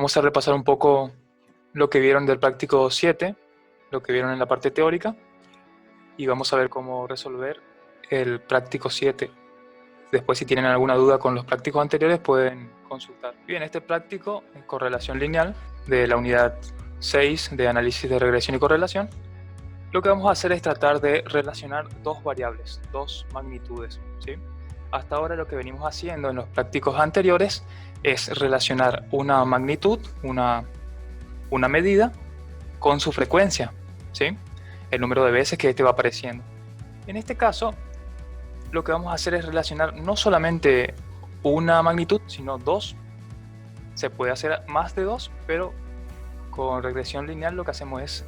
vamos a repasar un poco lo que vieron del práctico 7, lo que vieron en la parte teórica, y vamos a ver cómo resolver el práctico 7. Después, si tienen alguna duda con los prácticos anteriores, pueden consultar. Bien, este práctico es correlación lineal de la unidad 6 de análisis de regresión y correlación. Lo que vamos a hacer es tratar de relacionar dos variables, dos magnitudes, ¿sí? Hasta ahora lo que venimos haciendo en los prácticos anteriores es relacionar una magnitud, una medida, con su frecuencia, ¿sí? El número de veces que este va apareciendo. En este caso, lo que vamos a hacer es relacionar no solamente una magnitud, sino dos. Se puede hacer más de dos, pero con regresión lineal lo que hacemos es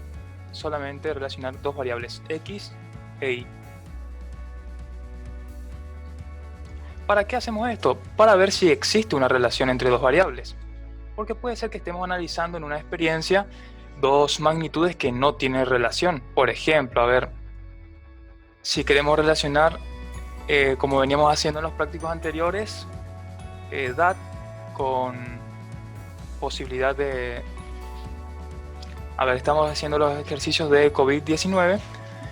solamente relacionar dos variables, x e y. ¿Para qué hacemos esto? Para ver si existe una relación entre dos variables. Porque puede ser que estemos analizando en una experiencia dos magnitudes que no tienen relación. Por ejemplo, a ver, si queremos relacionar, como veníamos haciendo en los prácticos anteriores, edad con posibilidad de... A ver, estamos haciendo los ejercicios de COVID-19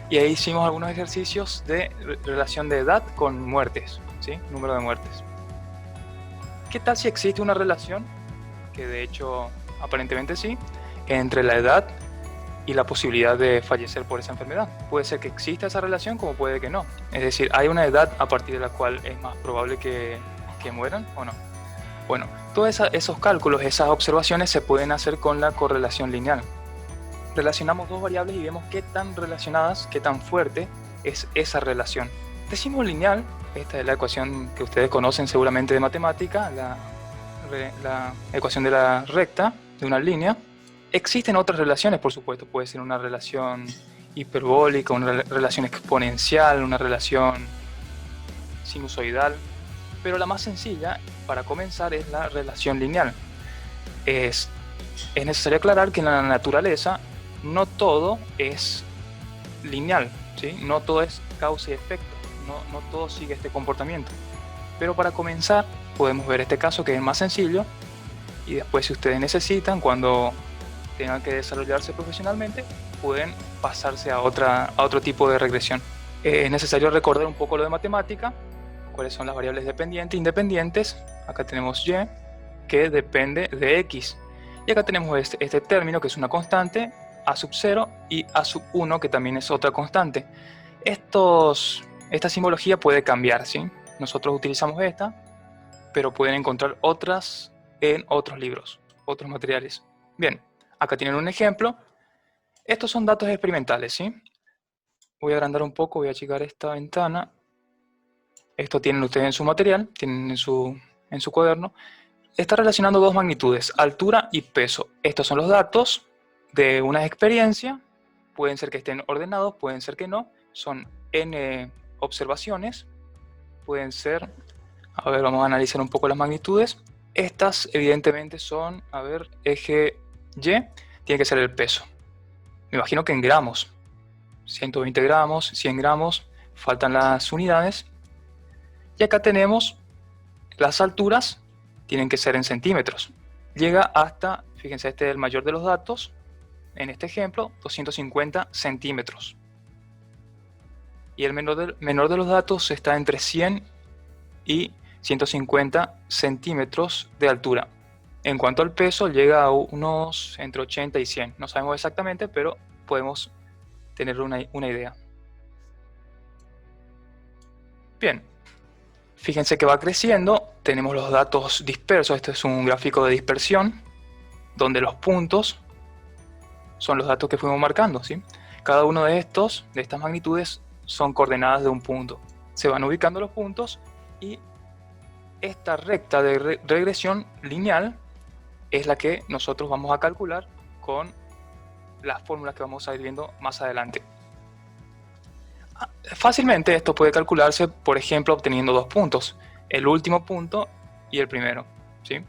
y ahí hicimos algunos ejercicios de relación de edad con muertes, ¿sí? Número de muertes. ¿Qué tal si existe una relación, que de hecho aparentemente sí, entre la edad y la posibilidad de fallecer por esa enfermedad? Puede ser que exista esa relación, como puede que no. Es decir, ¿hay una edad a partir de la cual es más probable que mueran o no? Bueno, todos esos cálculos, esas observaciones se pueden hacer con la correlación lineal. Relacionamos dos variables y vemos qué tan relacionadas, qué tan fuerte es esa relación. Decimos lineal, esta es la ecuación que ustedes conocen seguramente de matemática, la ecuación de la recta, de una línea. Existen otras relaciones, por supuesto, puede ser una relación hiperbólica, una relación exponencial, una relación sinusoidal, pero la más sencilla para comenzar es la relación lineal. Es necesario aclarar que en la naturaleza no todo es lineal, ¿sí? No todo es causa y efecto, no todo sigue este comportamiento. Pero para comenzar podemos ver este caso, que es el más sencillo, y después, si ustedes necesitan, cuando tengan que desarrollarse profesionalmente, pueden pasarse a otro tipo de regresión. Es necesario recordar un poco lo de matemática, cuáles son las variables dependientes e independientes. Acá tenemos y, que depende de x. Y acá tenemos este término, que es una constante, a sub 0, y a sub 1, que también es otra constante. Esta simbología puede cambiar, ¿sí? Nosotros utilizamos esta, pero pueden encontrar otras en otros libros, otros materiales. Bien, acá tienen un ejemplo. Estos son datos experimentales, ¿sí? Voy a agrandar un poco, voy a achicar esta ventana. Esto tienen ustedes en su material, tienen en su cuaderno. Está relacionando dos magnitudes, altura y peso. Estos son los datos de una experiencia. Pueden ser que estén ordenados, pueden ser que no. Son n observaciones. Pueden ser... A ver, vamos a analizar un poco las magnitudes. Estas evidentemente son, a ver, eje Y, tiene que ser el peso. Me imagino que en gramos. 120 gramos, 100 gramos, faltan las unidades. Y acá tenemos las alturas, tienen que ser en centímetros. Llega hasta, fíjense, este es el mayor de los datos, en este ejemplo, 250 centímetros. Y el menor de los datos está entre 100 y 150 centímetros de altura. En cuanto al peso, llega a unos entre 80 y 100. No sabemos exactamente, pero podemos tener una idea. Bien, fíjense que va creciendo. Tenemos los datos dispersos. Este es un gráfico de dispersión, donde los puntos son los datos que fuimos marcando, ¿sí? Cada uno de estas magnitudes, son coordenadas de un punto. Se van ubicando los puntos y esta recta de regresión lineal es la que nosotros vamos a calcular con las fórmulas que vamos a ir viendo más adelante. Fácilmente esto puede calcularse, por ejemplo, obteniendo dos puntos, el último punto y el primero, ¿sí?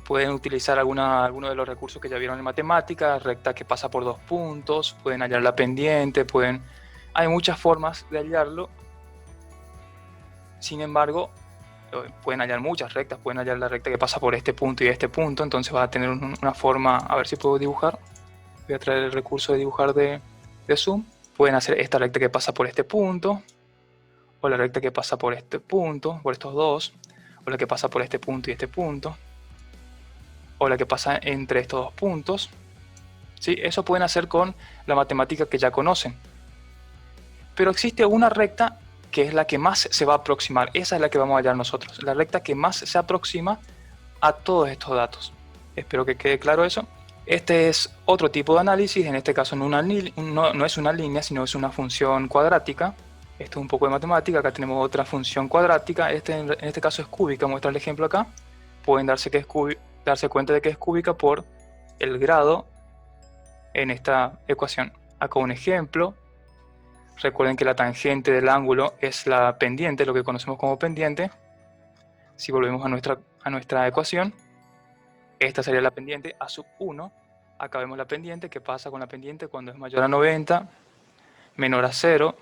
Pueden utilizar alguno de los recursos que ya vieron en matemática, recta que pasa por dos puntos, pueden hallar la pendiente, hay muchas formas de hallarlo. Sin embargo, pueden hallar muchas rectas, pueden hallar la recta que pasa por este punto y este punto, entonces va a tener una forma, a ver si puedo dibujar, voy a traer el recurso de dibujar de Zoom, pueden hacer esta recta que pasa por este punto, o la recta que pasa por este punto, por estos dos, o la que pasa por este punto y este punto, o la que pasa entre estos dos puntos, ¿sí? Eso pueden hacer con la matemática que ya conocen. Pero existe una recta que es la que más se va a aproximar, esa es la que vamos a hallar nosotros, la recta que más se aproxima a todos estos datos. Espero que quede claro eso. Este es otro tipo de análisis, en este caso no es una línea, sino es una función cuadrática. Esto es un poco de matemática, acá tenemos otra función cuadrática, en este caso es cúbica, muestra el ejemplo acá. Pueden darse cuenta de que es cúbica por el grado en esta ecuación. Acá un ejemplo. Recuerden que la tangente del ángulo es la pendiente, lo que conocemos como pendiente. Si volvemos a nuestra ecuación, esta sería la pendiente a sub 1. Acá vemos la pendiente. ¿Qué pasa con la pendiente cuando es mayor a 90, menor a 0?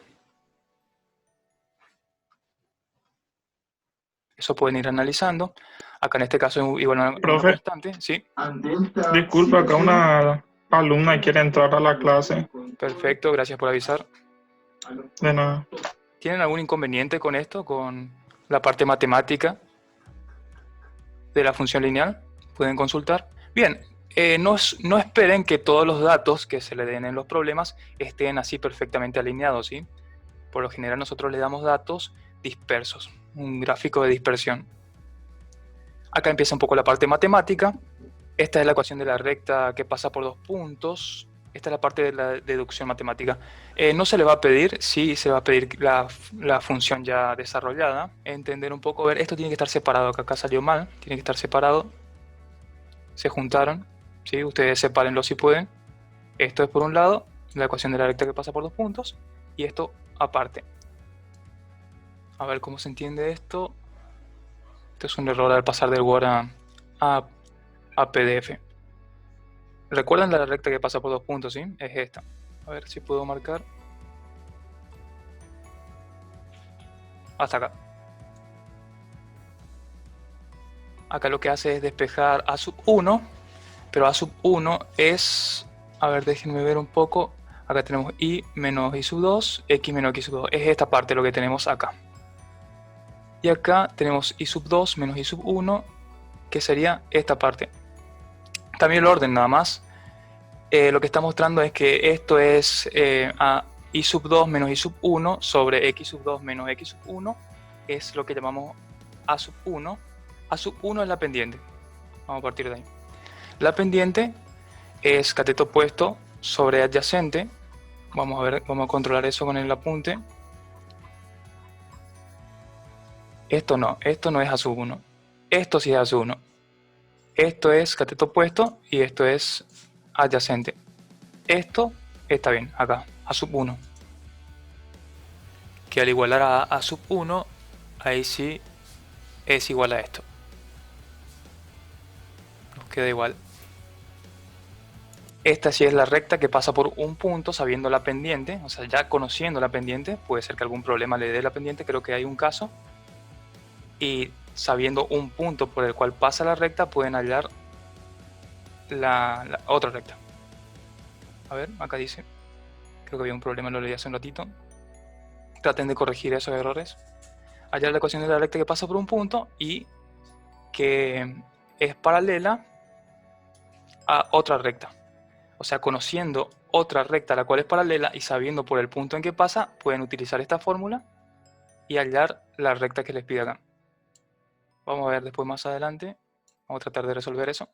Eso pueden ir analizando. Acá en este caso es igual a una Profe, constante. ¿Sí? disculpa, acá una alumna quiere entrar a la clase. Perfecto, gracias por avisar. De nada. ¿Tienen algún inconveniente con esto, con la parte matemática de la función lineal? Pueden consultar. Bien, no esperen que todos los datos que se le den en los problemas estén así perfectamente alineados, ¿sí? Por lo general nosotros le damos datos dispersos, un gráfico de dispersión. Acá empieza un poco la parte matemática. Esta es la ecuación de la recta que pasa por dos puntos. Esta es la parte de la deducción matemática. No se le va a pedir, sí se va a pedir la función ya desarrollada. Entender un poco, ver, esto tiene que estar separado, que acá salió mal, tiene que estar separado. Se juntaron, ¿sí? Ustedes sepárenlo si pueden. Esto es por un lado, la ecuación de la recta que pasa por dos puntos, y esto aparte. A ver cómo se entiende esto. Esto es un error al pasar del Word a PDF. ¿Recuerdan la recta que pasa por dos puntos? ¿Sí? Es esta. A ver si puedo marcar. Hasta acá. Acá lo que hace es despejar a sub 1, pero a sub 1 es... A ver, déjenme ver un poco. Acá tenemos y menos y sub 2, x menos x sub 2. Es esta parte lo que tenemos acá. Y acá tenemos y sub 2 menos y sub 1, que sería esta parte. También el orden nada más. Lo que está mostrando es que esto es a y sub 2 menos y sub 1 sobre x sub 2 menos x sub 1. Es lo que llamamos a sub 1. A sub 1 es la pendiente. Vamos a partir de ahí. La pendiente es cateto opuesto sobre adyacente. Vamos a ver, vamos a controlar eso con el apunte. Esto no es a sub 1. Esto sí es a sub 1. Esto es cateto opuesto y esto es adyacente. Esto está bien, acá, a sub 1. Que al igualar a sub 1, ahí sí es igual a esto. Nos queda igual. Esta sí es la recta que pasa por un punto sabiendo la pendiente, o sea, ya conociendo la pendiente. Puede ser que algún problema le dé la pendiente, creo que hay un caso. Y sabiendo un punto por el cual pasa la recta, pueden hallar la otra recta. A ver, acá dice, creo que había un problema, lo leí hace un ratito. Traten de corregir esos errores. Hallar la ecuación de la recta que pasa por un punto y que es paralela a otra recta. O sea, conociendo otra recta a la cual es paralela y sabiendo por el punto en que pasa, pueden utilizar esta fórmula y hallar la recta que les pide acá. Vamos a ver después más adelante. Vamos a tratar de resolver eso.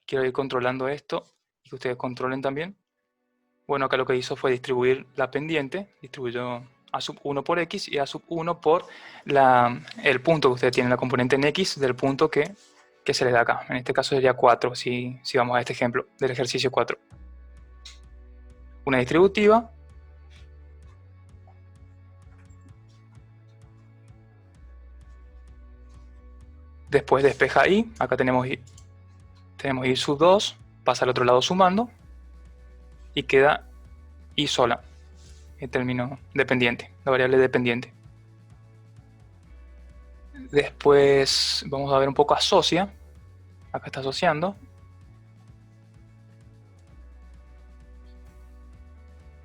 Quiero ir controlando esto y que ustedes controlen también. Bueno, acá lo que hizo fue distribuir la pendiente. Distribuyó a sub 1 por x y a sub 1 por el punto que ustedes tienen, la componente en x del punto que se les da acá. En este caso sería 4, si vamos a este ejemplo del ejercicio 4. Una distributiva. Después despeja y. Acá tenemos y sub 2. Pasa al otro lado sumando. Y queda y sola. El término dependiente. La variable dependiente. Después vamos a ver un poco asocia. Acá está asociando.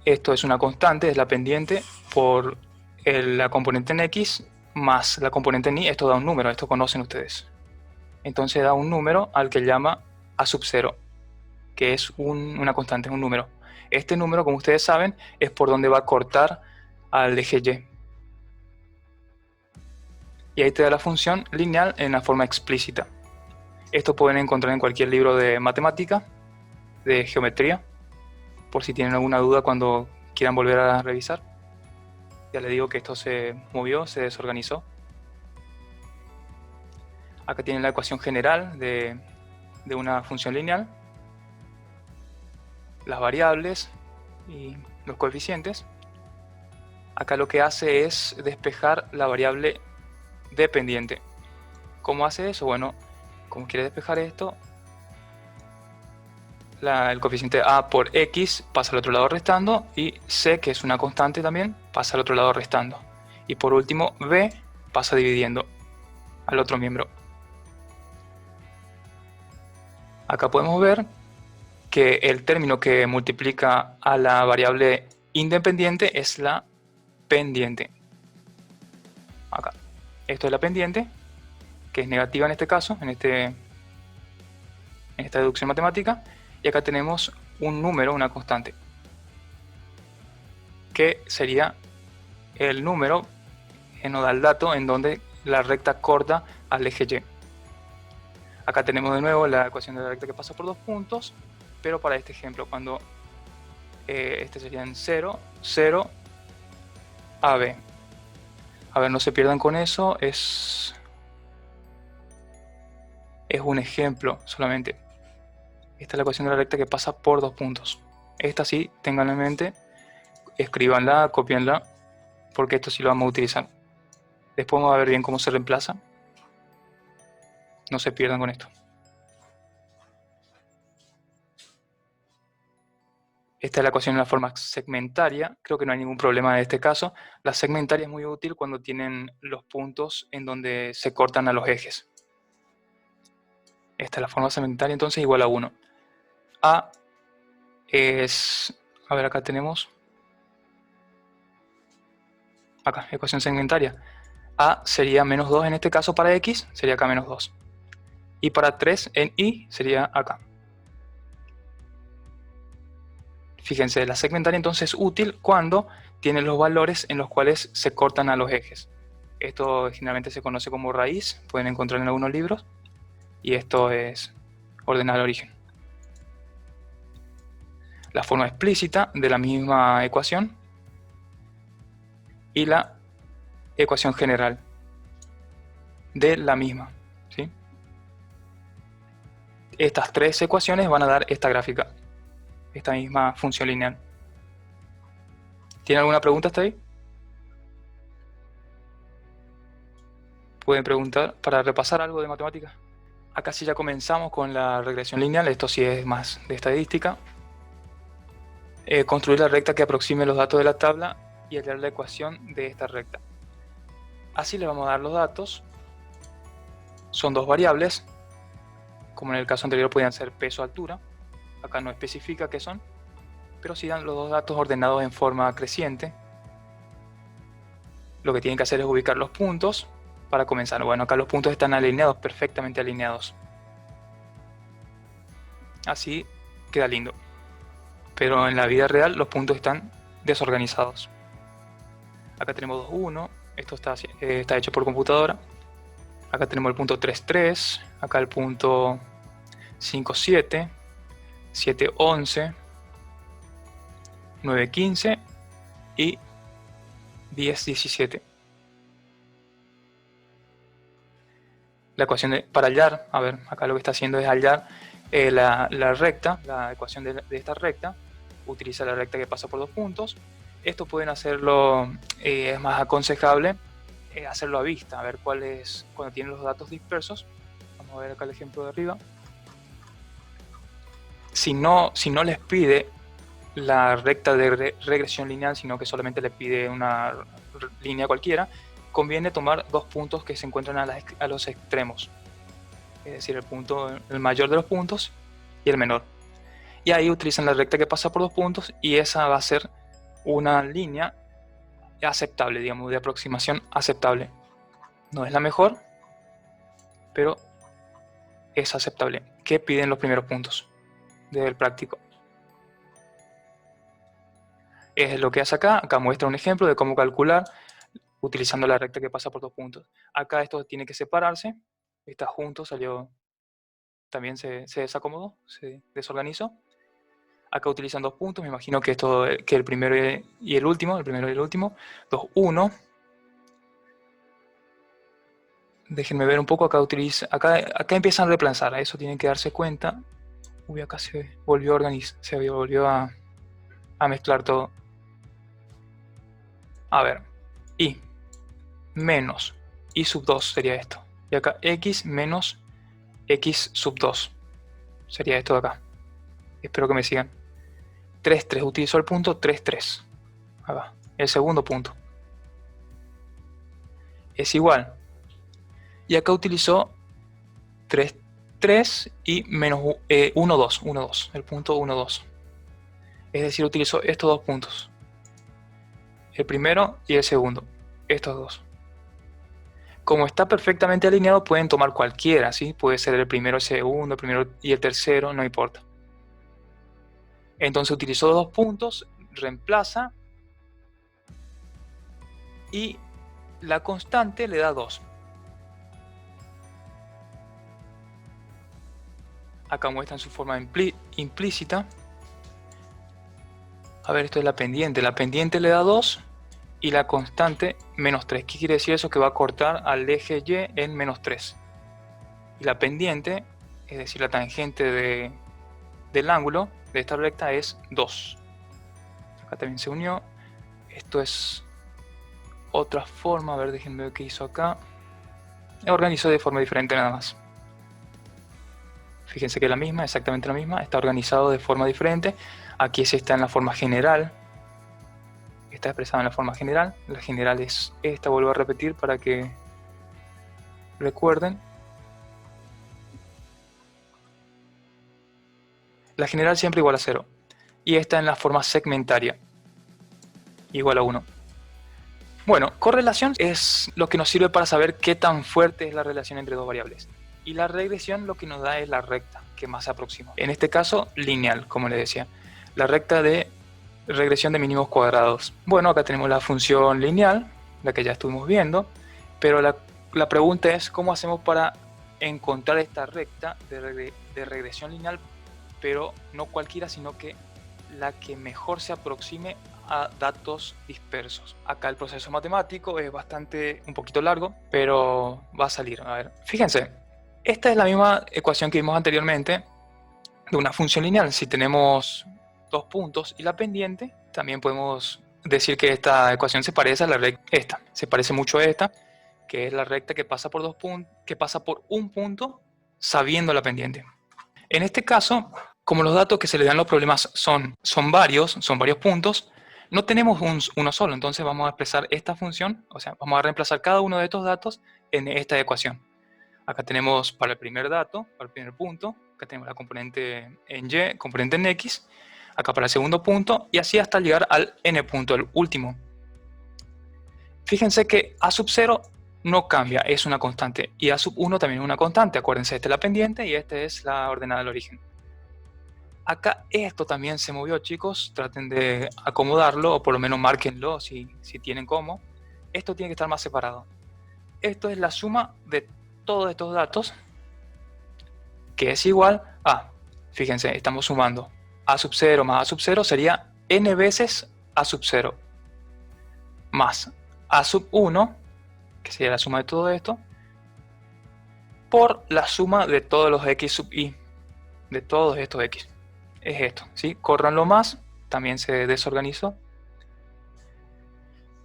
Esto es una constante, es la pendiente por la componente en X más la componente en Y. Esto da un número, esto conocen ustedes. Entonces da un número al que llama A sub 0, que es una constante, es un número. Este número, como ustedes saben, es por donde va a cortar al eje Y. Y ahí te da la función lineal en la forma explícita. Esto pueden encontrar en cualquier libro de matemática, de geometría, por si tienen alguna duda cuando quieran volver a revisar. Ya les digo que esto se movió, se desorganizó. Acá tienen la ecuación general de una función lineal, las variables y los coeficientes. Acá lo que hace es despejar la variable dependiente. ¿Cómo hace eso? Bueno, como quiere despejar esto, el coeficiente a por x pasa al otro lado restando, y c, que es una constante también, pasa al otro lado restando. Y por último, b pasa dividiendo al otro miembro. Acá podemos ver que el término que multiplica a la variable independiente es la pendiente. Acá. Esto es la pendiente, que es negativa en este caso, en esta deducción matemática. Y acá tenemos un número, una constante, que sería el número que nos da el dato en donde la recta corta al eje Y. Acá tenemos de nuevo la ecuación de la recta que pasa por dos puntos, pero para este ejemplo, cuando este serían 0, 0, AB. A ver, no se pierdan con eso, es un ejemplo solamente. Esta es la ecuación de la recta que pasa por dos puntos. Esta sí, tenganla en mente, escríbanla, copienla, porque esto sí lo vamos a utilizar. Después vamos a ver bien cómo se reemplaza. No se pierdan con esto. Esta es la ecuación en la forma segmentaria. Creo que no hay ningún problema en este caso. La segmentaria es muy útil cuando tienen los puntos en donde se cortan a los ejes. Esta es la forma segmentaria, entonces igual a 1. A es... A ver, acá tenemos... Acá, ecuación segmentaria. A sería menos 2 en este caso para X, sería acá menos 2. Y para 3 en Y sería acá. Fíjense, la segmentaria entonces es útil cuando tiene los valores en los cuales se cortan a los ejes. Esto generalmente se conoce como raíz, pueden encontrar en algunos libros. Y esto es ordenar al origen. La forma explícita de la misma ecuación y la ecuación general de la misma, ¿sí? Estas tres ecuaciones van a dar esta gráfica, esta misma función lineal. ¿Tienen alguna pregunta hasta ahí? Pueden preguntar para repasar algo de matemáticas. Acá sí ya comenzamos con la regresión lineal, esto sí es más de estadística. Construir la recta que aproxime los datos de la tabla y hallar la ecuación de esta recta. Así le vamos a dar los datos. Son dos variables, como en el caso anterior podían ser peso o altura. Acá no especifica qué son, pero sí dan los dos datos ordenados en forma creciente. Lo que tienen que hacer es ubicar los puntos para comenzar. Bueno, acá los puntos están alineados, perfectamente alineados. Así queda lindo. Pero en la vida real los puntos están desorganizados. Acá tenemos 2, 1. Esto está hecho por computadora. Acá tenemos el punto 3, 3. Acá el punto 5, 7. 7, 11. 9, 15. Y 10, 17. La ecuación para hallar, a ver, acá lo que está haciendo es hallar la recta, la ecuación de esta recta. Utiliza la recta que pasa por dos puntos. Esto pueden hacerlo, es más aconsejable hacerlo a vista, a ver cuál es, cuando tienen los datos dispersos. Vamos a ver acá el ejemplo de arriba. Si no les pide la recta de regresión lineal, sino que solamente le pide una línea cualquiera, conviene tomar dos puntos que se encuentran a los extremos, es decir, el mayor de los puntos y el menor. Y ahí utilizan la recta que pasa por 2 puntos, y esa va a ser una línea aceptable, digamos, de aproximación aceptable. No es la mejor, pero es aceptable. ¿Qué piden los primeros puntos del práctico? Es lo que hace acá. Acá muestra un ejemplo de cómo calcular utilizando la recta que pasa por 2 puntos. Acá esto tiene que separarse. Está junto, salió, también se desacomodó, se desorganizó. Acá utilizan 2 puntos. Me imagino que el primero y el último, 2, 1. Déjenme ver un poco. Acá empiezan a reemplazar. A eso tienen que darse cuenta. Uy, acá se volvió a organizar, se volvió a mezclar todo. A ver, y menos y sub 2 sería esto. Y acá x menos x sub 2 sería esto de acá. Espero que me sigan. 3, 3, utilizo el punto 3, 3. Acá, el segundo punto. Es igual. Y acá utilizó 3, 3 y menos 1, 2, 1, 2. El punto 1, 2. Es decir, utilizó estos dos puntos. El primero y el segundo. Estos dos. Como está perfectamente alineado, pueden tomar cualquiera, ¿sí? Puede ser el primero, el segundo, el primero y el tercero, no importa. Entonces utilizó 2 puntos, reemplaza, y la constante le da 2. Acá muestran su forma implícita. A ver, esto es la pendiente. La pendiente le da 2 y la constante menos 3. ¿Qué quiere decir eso? Que va a cortar al eje Y en menos 3. Y la pendiente, es decir, la tangente del ángulo de esta recta, es 2. Acá también se unió. Esto es otra forma. A ver, déjenme ver qué hizo acá. Organizó de forma diferente nada más. Fíjense que es la misma, exactamente la misma. Está organizado de forma diferente. Aquí sí está en la forma general. Está expresado en la forma general. La general es esta, vuelvo a repetir para que recuerden. La general siempre igual a 0. Y esta en la forma segmentaria, igual a 1. Bueno, correlación es lo que nos sirve para saber qué tan fuerte es la relación entre dos variables. Y la regresión lo que nos da es la recta que más se aproxima. En este caso, lineal, como les decía. La recta de regresión de mínimos cuadrados. Bueno, acá tenemos la función lineal, la que ya estuvimos viendo. Pero la pregunta es, ¿cómo hacemos para encontrar esta recta de regresión lineal? Pero no cualquiera, sino que la que mejor se aproxime a datos dispersos. Acá el proceso matemático es un poquito largo, pero va a salir. A ver, fíjense, esta es la misma ecuación que vimos anteriormente de una función lineal. Si tenemos 2 puntos y la pendiente, también podemos decir que esta ecuación se parece a la recta esta. Se parece mucho a esta, que es la recta que pasa por 2 puntos, que pasa por un punto sabiendo la pendiente. En este caso, como los datos que se le dan los problemas son varios puntos, no tenemos uno solo. Entonces vamos a expresar esta función, o sea, vamos a reemplazar cada uno de estos datos en esta ecuación. Acá tenemos para el primer dato, para el primer punto, acá tenemos la componente en Y, componente en X, acá para el segundo punto, y así hasta llegar al n punto, el último. Fíjense que a sub 0 no cambia, es una constante, y a sub 1 también es una constante. Acuérdense, esta es la pendiente y esta es la ordenada del origen. Acá esto también se movió, chicos. Traten de acomodarlo, o por lo menos márquenlo si tienen cómo. Esto tiene que estar más separado. Esto es la suma de todos estos datos, que es igual a, fíjense, estamos sumando a sub 0 más a sub 0 sería n veces a sub 0 más a sub 1, que sería la suma de todo esto, por la suma de todos los x sub i, de todos estos x. Es esto, ¿sí? Córranlo más, también se desorganizó.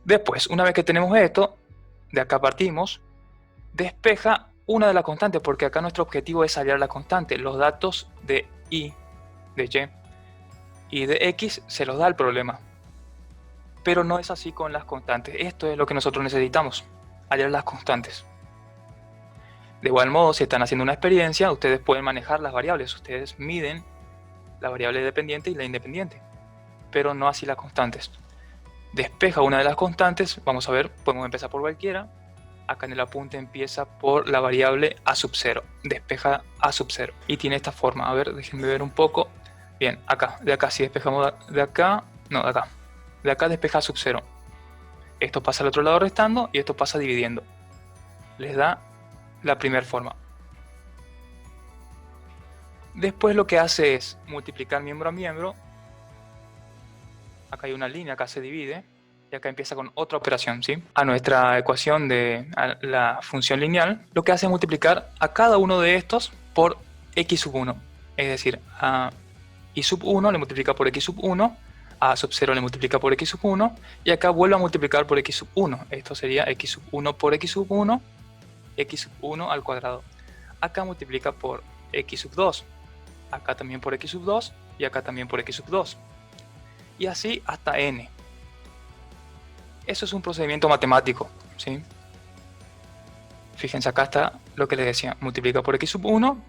Después, una vez que tenemos esto, de acá partimos, despeja una de las constantes, porque acá nuestro objetivo es hallar la constante. Los datos de y, de y de x se los da el problema. Pero no es así con las constantes. Esto es lo que nosotros necesitamos. hallar las constantes. De igual modo, si están haciendo una experiencia, ustedes pueden manejar las variables. Ustedes miden la variable dependiente y la independiente, pero no así las constantes. Despeja una de las constantes, vamos a ver, podemos empezar por cualquiera. Acá en el apunte empieza por la variable a sub 0, despeja a sub 0 y tiene esta forma. A ver, déjenme ver un poco. Bien, acá, de acá si despejamos de acá, no, de acá despeja a sub 0. Esto pasa al otro lado restando y esto pasa dividiendo. Les da la primera forma. Después lo que hace es multiplicar miembro a miembro. Acá hay una línea, acá se divide. Y acá empieza con otra operación, ¿sí? A nuestra ecuación de la función lineal, lo que hace es multiplicar a cada uno de estos por x sub 1. Es decir, a y sub 1 le multiplica por x sub 1, a sub 0 le multiplica por x sub 1, y acá vuelve a multiplicar por x sub 1. Esto sería x sub 1 por x sub 1, x sub 1 al cuadrado. Acá multiplica por x sub 2, acá también por x sub 2, y acá también por x sub 2. Y así hasta n. Eso es un procedimiento matemático, ¿sí? Fíjense, acá está lo que les decía. Multiplica por x sub 1,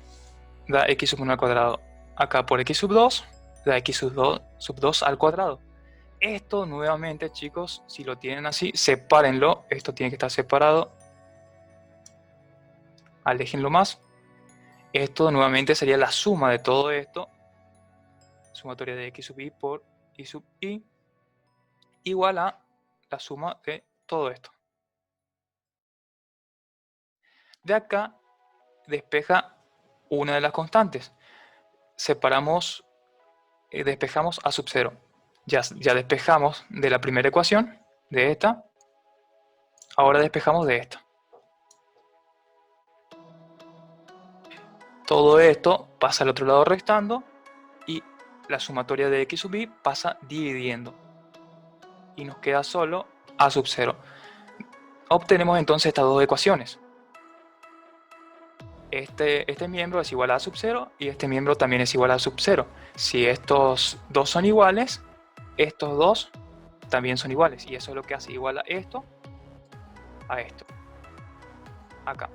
da x sub 1 al cuadrado. Acá por x sub 2, da x sub 2 al cuadrado. Esto nuevamente, chicos, si lo tienen así, sepárenlo. Esto tiene que estar separado. Aléjenlo más. Esto nuevamente sería la suma de todo esto. Sumatoria de x sub i por y sub i igual a la suma de todo esto. De acá despeja una de las constantes. Separamos, despejamos a sub 0. Ya despejamos de la primera ecuación, de esta. Ahora despejamos de esta. Todo esto pasa al otro lado restando y la sumatoria de x sub i pasa dividiendo. Y nos queda solo a sub 0. Obtenemos entonces estas dos ecuaciones. Este miembro es igual a sub 0 y este miembro también es igual a sub 0. Si estos dos son iguales, estos dos también son iguales. Y eso es lo que hace igual a esto, acá.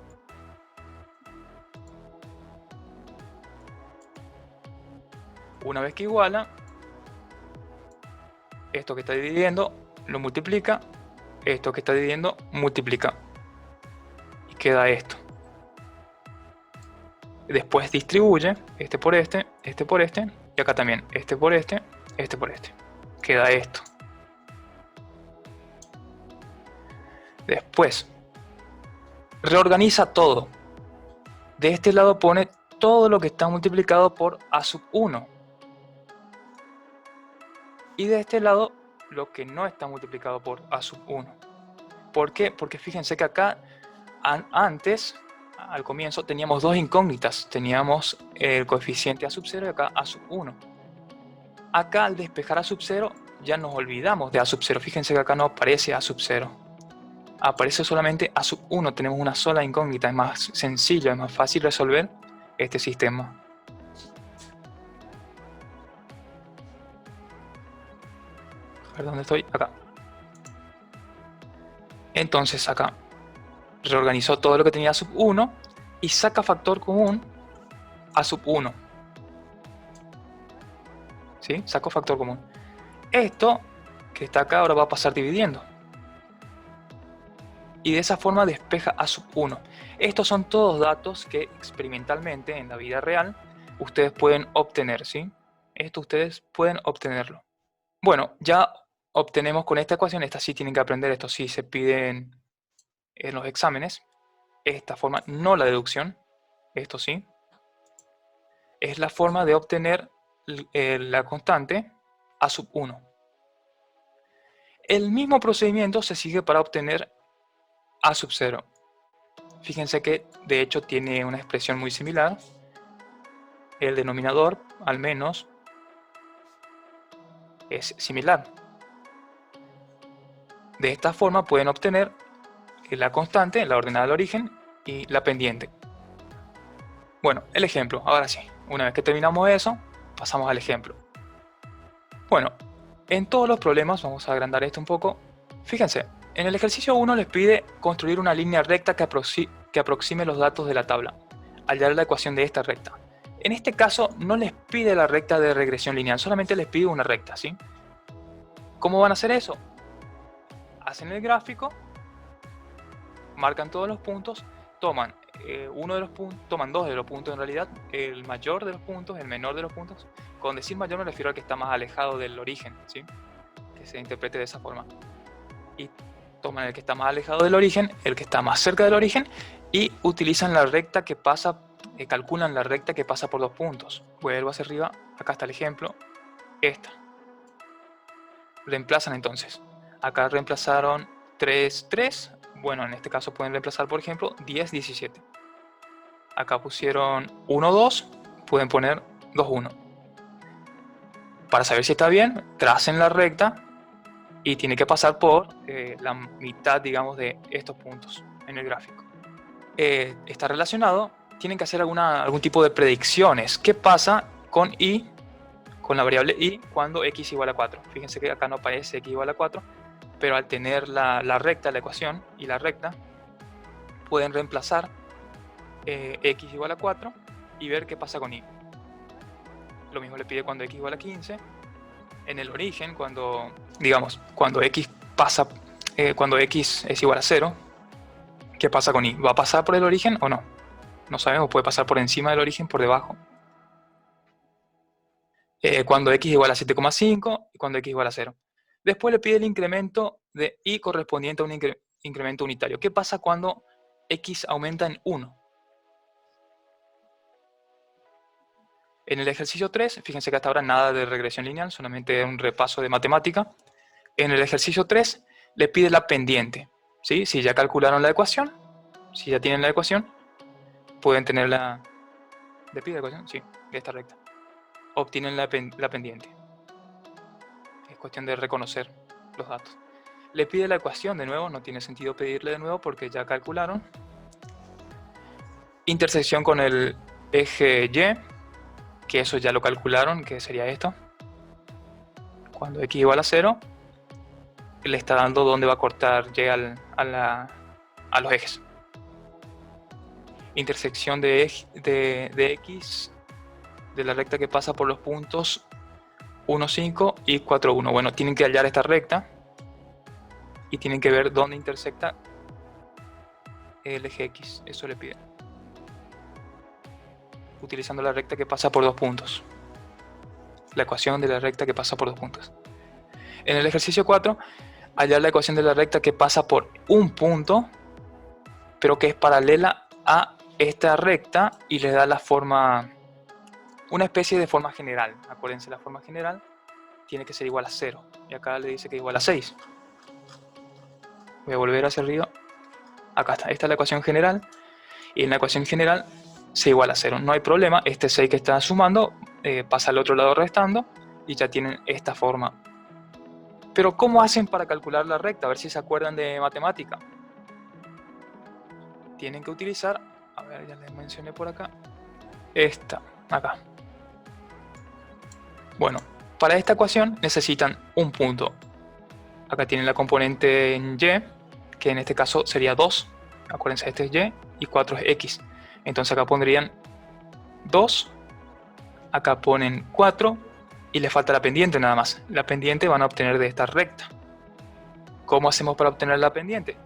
Una vez que iguala, esto que está dividiendo lo multiplica, esto que está dividiendo multiplica. Y queda esto. Después distribuye este por este, y acá también este por este por este. Queda esto. Después reorganiza todo. De este lado pone todo lo que está multiplicado por a sub 1. Y de este lado lo que no está multiplicado por a sub 1. ¿Por qué? Porque fíjense que acá antes, al comienzo, teníamos dos incógnitas. Teníamos el coeficiente a sub 0 y acá a sub 1. Acá al despejar a sub 0 ya nos olvidamos de a sub 0. Fíjense que acá no aparece a sub 0. Aparece solamente a sub 1. Tenemos una sola incógnita. Es más sencillo, es más fácil resolver este sistema. A ver dónde estoy. Acá. Entonces acá reorganizó todo lo que tenía a sub 1 y saca factor común a sub 1. ¿Sí? Saco factor común. Esto que está acá ahora va a pasar dividiendo. Y de esa forma despeja a sub 1. Estos son todos datos que experimentalmente en la vida real ustedes pueden obtener, ¿sí? Esto ustedes pueden obtenerlo. Bueno, ya obtenemos con esta ecuación, esta sí tienen que aprender, esto sí se piden en los exámenes. Esta forma, no la deducción, esto sí. Es la forma de obtener la constante a sub 1. El mismo procedimiento se sigue para obtener a sub 0. Fíjense que de hecho tiene una expresión muy similar. El denominador, al menos, es similar. De esta forma pueden obtener la constante, la ordenada del origen y la pendiente. Bueno, el ejemplo, ahora sí. Una vez que terminamos eso, pasamos al ejemplo. Bueno, en todos los problemas, vamos a agrandar esto un poco. Fíjense, En el ejercicio 1 les pide construir una línea recta que aproxime los datos de la tabla, hallar la ecuación de esta recta. En este caso no les pide la recta de regresión lineal, solamente les pide una recta, ¿sí? ¿Cómo van a hacer eso? Hacen el gráfico, marcan todos los puntos, toman toman dos de los puntos en realidad, el mayor de los puntos, el menor de los puntos. Con decir mayor me refiero al que está más alejado del origen, ¿sí? Que se interprete de esa forma. Y toman el que está más alejado del origen, el que está más cerca del origen, y utilizan la recta que pasa, calculan la recta que pasa por dos puntos. Vuelvo hacia arriba, acá está el ejemplo, esta. Reemplazan entonces. Acá reemplazaron 3, 3. Bueno, en este caso pueden reemplazar, por ejemplo, 10, 17. Acá pusieron 1, 2, pueden poner 2, 1. Para saber si está bien, tracen la recta y tiene que pasar por la mitad, digamos, de estos puntos en el gráfico. Está relacionado, tienen que hacer algún tipo de predicciones. ¿Qué pasa con y, con la variable y, cuando x igual a 4? Fíjense que acá no aparece x igual a 4, pero al tener la recta, la ecuación y la recta, pueden reemplazar x igual a 4 y ver qué pasa con y. Lo mismo le pide cuando x igual a 15. En el origen, cuando x es igual a 0, ¿qué pasa con y? ¿Va a pasar por el origen o no? No sabemos, puede pasar por encima del origen, por debajo. Cuando x igual a 7,5 y cuando x igual a 0. Después le pide el incremento de y correspondiente a un incremento unitario. ¿Qué pasa cuando x aumenta en 1? En el ejercicio 3, fíjense que hasta ahora nada de regresión lineal, solamente un repaso de matemática. En el ejercicio 3 le pide la pendiente, ¿sí? Si ya calcularon la ecuación, si ya tienen la ecuación, pueden tener la... ¿Le pide la ecuación? Sí, de esta recta. Obtienen la pendiente. Es cuestión de reconocer los datos. Le pide la ecuación de nuevo, no tiene sentido pedirle de nuevo porque ya calcularon. Intersección con el eje Y, que eso ya lo calcularon, que sería esto. Cuando x igual a 0, le está dando dónde va a cortar Y a los ejes. Intersección de x de la recta que pasa por los puntos 1, 5 y 4, 1. Bueno, tienen que hallar esta recta y tienen que ver dónde intersecta el eje X. Eso le piden. Utilizando la recta que pasa por dos puntos. La ecuación de la recta que pasa por dos puntos. En el ejercicio 4, hallar la ecuación de la recta que pasa por un punto, pero que es paralela a esta recta y le da la forma, una especie de forma general. Acuérdense, la forma general tiene que ser igual a 0. Y acá le dice que es igual a 6. Voy a volver hacia arriba. Acá está. Esta es la ecuación general. Y en la ecuación general se iguala a 0. No hay problema. Este 6 que está sumando pasa al otro lado restando. Y ya tienen esta forma. Pero ¿cómo hacen para calcular la recta? A ver si se acuerdan de matemática. Tienen que utilizar... A ver, ya les mencioné por acá. Esta. Acá. Bueno, para esta ecuación necesitan un punto. Acá tienen la componente en y, que en este caso sería 2. Acuérdense, este es y y 4 es x. Entonces acá pondrían 2, acá ponen 4 y les falta la pendiente nada más. La pendiente van a obtener de esta recta. ¿Cómo hacemos para obtener la pendiente?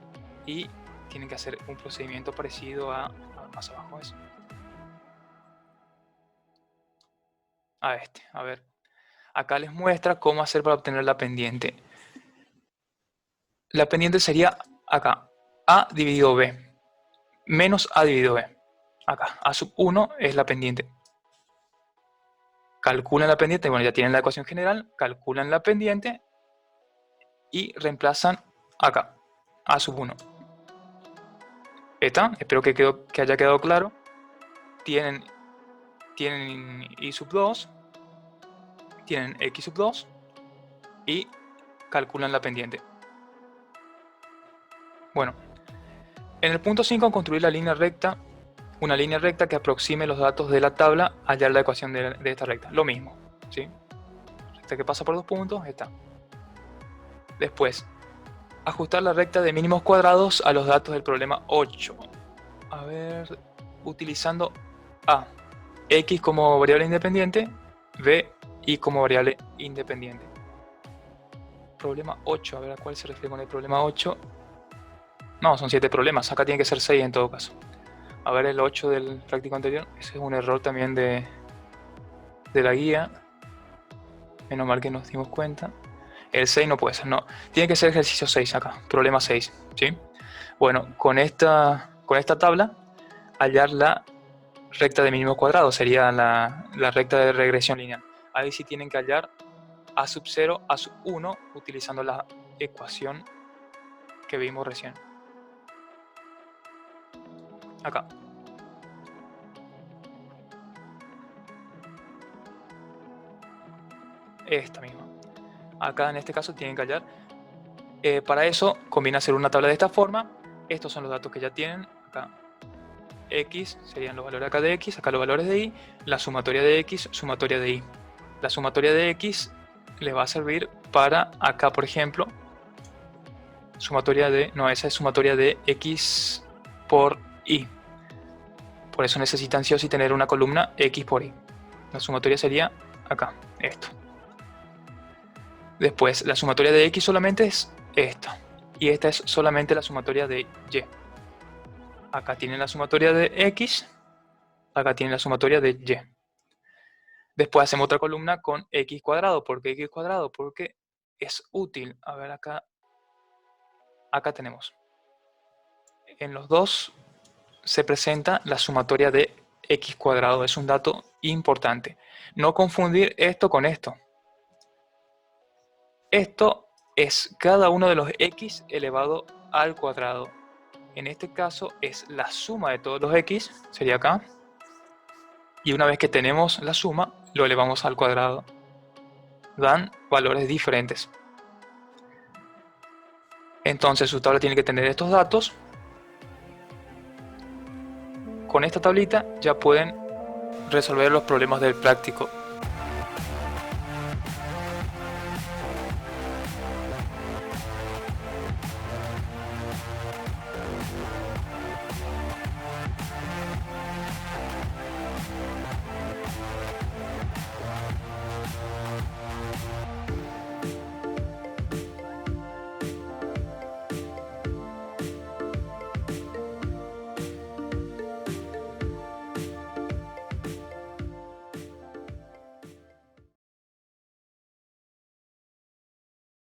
Y tienen que hacer un procedimiento parecido a más abajo eso. A este, a ver. Acá les muestra cómo hacer para obtener la pendiente. La pendiente sería acá, A dividido B, menos A dividido B. Acá, A sub 1 es la pendiente. Calculan la pendiente, bueno, ya tienen la ecuación general, calculan la pendiente y reemplazan acá, A sub 1. Espero que haya quedado claro. Tienen Y sub 2, tienen X sub 2 y calculan la pendiente. Bueno, en el punto 5, construir la línea recta, una línea recta que aproxime los datos de la tabla, hallar la ecuación de esta recta. Lo mismo, ¿sí? Recta que pasa por dos puntos, está. Después, Ajustar la recta de mínimos cuadrados a los datos del problema 8. A ver, utilizando A, X como variable independiente, B, Y como variable independiente. Problema 8, a ver a cuál se refiere con el problema 8. No, son 7 problemas, acá tiene que ser 6 en todo caso. A ver el 8 del práctico anterior, ese es un error también de la guía. Menos mal que nos dimos cuenta. El 6 no puede ser, no. Tiene que ser ejercicio 6 acá, problema 6, ¿sí? Bueno, con esta tabla, hallar la recta de mínimo cuadrado, sería la recta de regresión lineal. Ahí sí tienen que hallar a sub 0, a sub 1, utilizando la ecuación que vimos recién. Acá. Esta misma. Acá en este caso tienen que hallar. Para eso conviene hacer una tabla de esta forma. Estos son los datos que ya tienen. Acá X serían los valores acá de X, acá los valores de Y, la sumatoria de X, sumatoria de Y. La sumatoria de X les va a servir para acá, por ejemplo, esa es sumatoria de X por Y. Por eso necesitan sí o sí tener una columna X por Y. La sumatoria sería acá, esto. Después, la sumatoria de X solamente es esta. Y esta es solamente la sumatoria de Y. Acá tienen la sumatoria de X. Acá tienen la sumatoria de Y. Después hacemos otra columna con X cuadrado. ¿Por qué X cuadrado? Porque es útil. A ver acá. Acá tenemos. En los dos se presenta la sumatoria de X cuadrado. Es un dato importante. No confundir esto con esto. Esto es cada uno de los X elevado al cuadrado. En este caso es la suma de todos los X. Sería acá. Y una vez que tenemos la suma, lo elevamos al cuadrado. Dan valores diferentes. Entonces su tabla tiene que tener estos datos. Con esta tablita ya pueden resolver los problemas del práctico